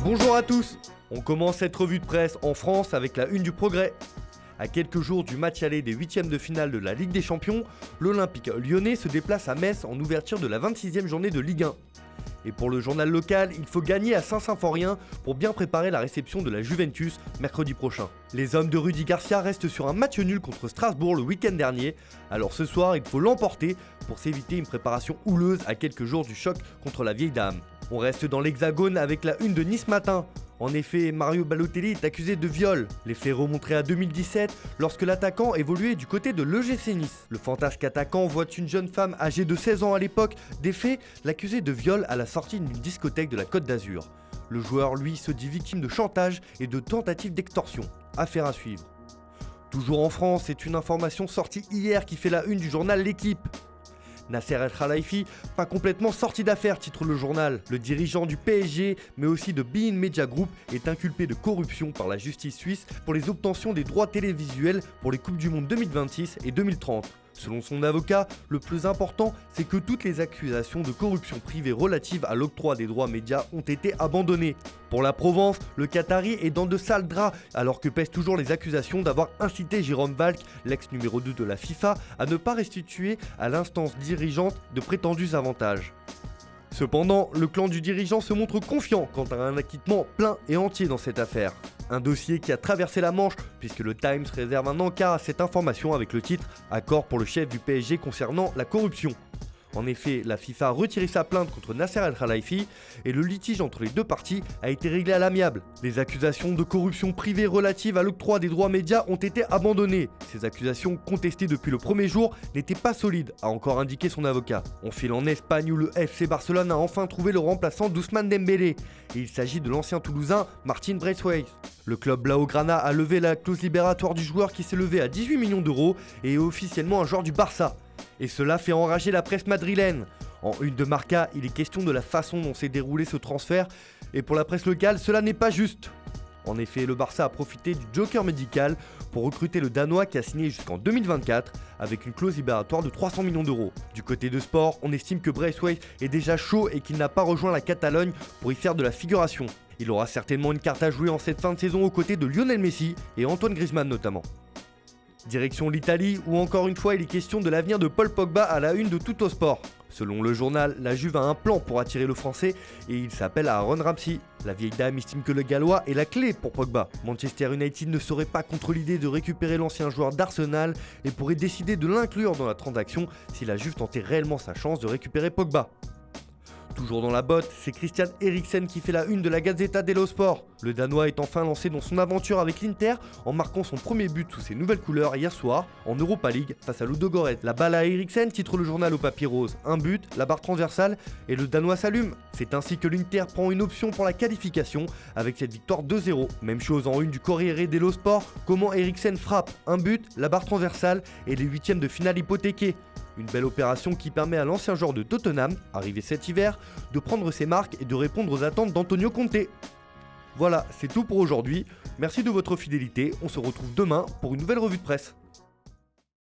Bonjour à tous. On commence cette revue de presse en France avec la une du Progrès. À quelques jours du match aller des huitièmes de finale de la Ligue des Champions, l'Olympique lyonnais se déplace à Metz en ouverture de la 26e journée de Ligue 1. Et pour le journal local, il faut gagner à Saint-Symphorien pour bien préparer la réception de la Juventus mercredi prochain. Les hommes de Rudy Garcia restent sur un match nul contre Strasbourg le week-end dernier, alors ce soir il faut l'emporter pour s'éviter une préparation houleuse à quelques jours du choc contre la vieille dame. On reste dans l'Hexagone avec la une de Nice Matin. En effet, Mario Balotelli est accusé de viol. Les faits remonteraient à 2017 lorsque l'attaquant évoluait du côté de l'EGC Nice. Le fantasque attaquant voit une jeune femme âgée de 16 ans à l'époque des faits l'accuser de viol à la sortie d'une discothèque de la Côte d'Azur. Le joueur, lui, se dit victime de chantage et de tentative d'extorsion. Affaire à suivre. Toujours en France, c'est une information sortie hier qui fait la une du journal L'Équipe. Nasser El Khelaifi, pas complètement sorti d'affaire, titre le journal. Le dirigeant du PSG, mais aussi de beIN Media Group, est inculpé de corruption par la justice suisse pour les obtentions des droits télévisuels pour les Coupes du Monde 2026 et 2030. Selon son avocat, le plus important, c'est que toutes les accusations de corruption privée relatives à l'octroi des droits médias ont été abandonnées. Pour la Provence, le Qatari est dans de sales draps, alors que pèsent toujours les accusations d'avoir incité Jérôme Valcke, l'ex numéro 2 de la FIFA, à ne pas restituer à l'instance dirigeante de prétendus avantages. Cependant, le clan du dirigeant se montre confiant quant à un acquittement plein et entier dans cette affaire. Un dossier qui a traversé la Manche, puisque le Times réserve un encart à cette information avec le titre « Accord pour le chef du PSG concernant la corruption ». En effet, la FIFA a retiré sa plainte contre Nasser El Khelaifi et le litige entre les deux parties a été réglé à l'amiable. Les accusations de corruption privée relatives à l'octroi des droits médias ont été abandonnées. Ces accusations, contestées depuis le premier jour, n'étaient pas solides, a encore indiqué son avocat. On file en Espagne où le FC Barcelone a enfin trouvé le remplaçant d'Ousmane Dembélé. Et il s'agit de l'ancien Toulousain Martin Braithwaite. Le club Blaugrana a levé la clause libératoire du joueur qui s'est levée à 18 millions d'euros et est officiellement un joueur du Barça. Et cela fait enrager la presse madrilène. En une de Marca, il est question de la façon dont s'est déroulé ce transfert, et pour la presse locale, cela n'est pas juste. En effet, le Barça a profité du joker médical pour recruter le Danois qui a signé jusqu'en 2024 avec une clause libératoire de 300 millions d'euros. Du côté de sport, on estime que Braithwaite est déjà chaud et qu'il n'a pas rejoint la Catalogne pour y faire de la figuration. Il aura certainement une carte à jouer en cette fin de saison aux côtés de Lionel Messi et Antoine Griezmann notamment. Direction l'Italie où encore une fois il est question de l'avenir de Paul Pogba à la une de Tuttosport. Selon le journal, la Juve a un plan pour attirer le français et il s'appelle Aaron Ramsey. La vieille dame estime que le Gallois est la clé pour Pogba. Manchester United ne serait pas contre l'idée de récupérer l'ancien joueur d'Arsenal et pourrait décider de l'inclure dans la transaction si la Juve tentait réellement sa chance de récupérer Pogba. Toujours dans la botte, c'est Christian Eriksen qui fait la une de la Gazzetta dello Sport. Le Danois est enfin lancé dans son aventure avec l'Inter en marquant son premier but sous ses nouvelles couleurs hier soir en Europa League face à Ludogorets. La balle à Eriksen, titre le journal au papier rose. Un but, la barre transversale et le Danois s'allume. C'est ainsi que l'Inter prend une option pour la qualification avec cette victoire 2-0. Même chose en une du Corriere dello Sport, comment Eriksen frappe. Un but, la barre transversale et les huitièmes de finale hypothéqués. Une belle opération qui permet à l'ancien joueur de Tottenham, arrivé cet hiver, de prendre ses marques et de répondre aux attentes d'Antonio Conte. Voilà, c'est tout pour aujourd'hui. Merci de votre fidélité. On se retrouve demain pour une nouvelle revue de presse.